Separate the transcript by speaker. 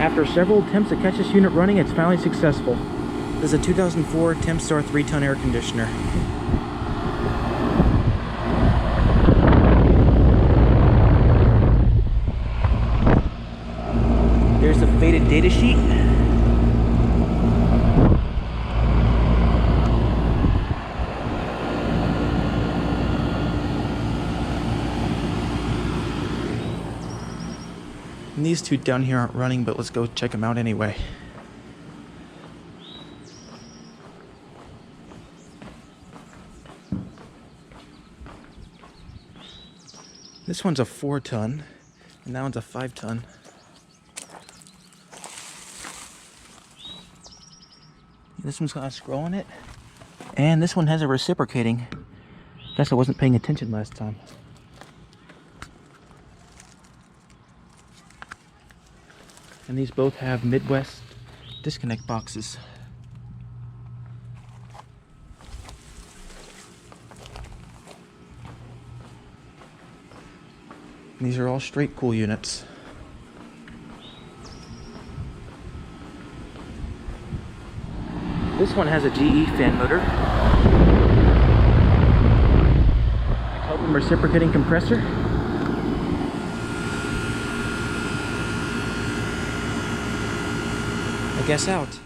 Speaker 1: After several attempts to catch this unit running, it's finally successful. This is a 2004 Tempstar 3-ton air conditioner. There's the faded data sheet. And these two down here aren't running, but let's go check them out anyway. This one's a 4-ton, and that one's a 5-ton. This one's got a scroll on it, and this one has a reciprocating. Guess I wasn't paying attention last time. And these both have Midwest disconnect boxes. And these are all straight cool units. This one has a GE fan motor. Open reciprocating compressor. I guess out.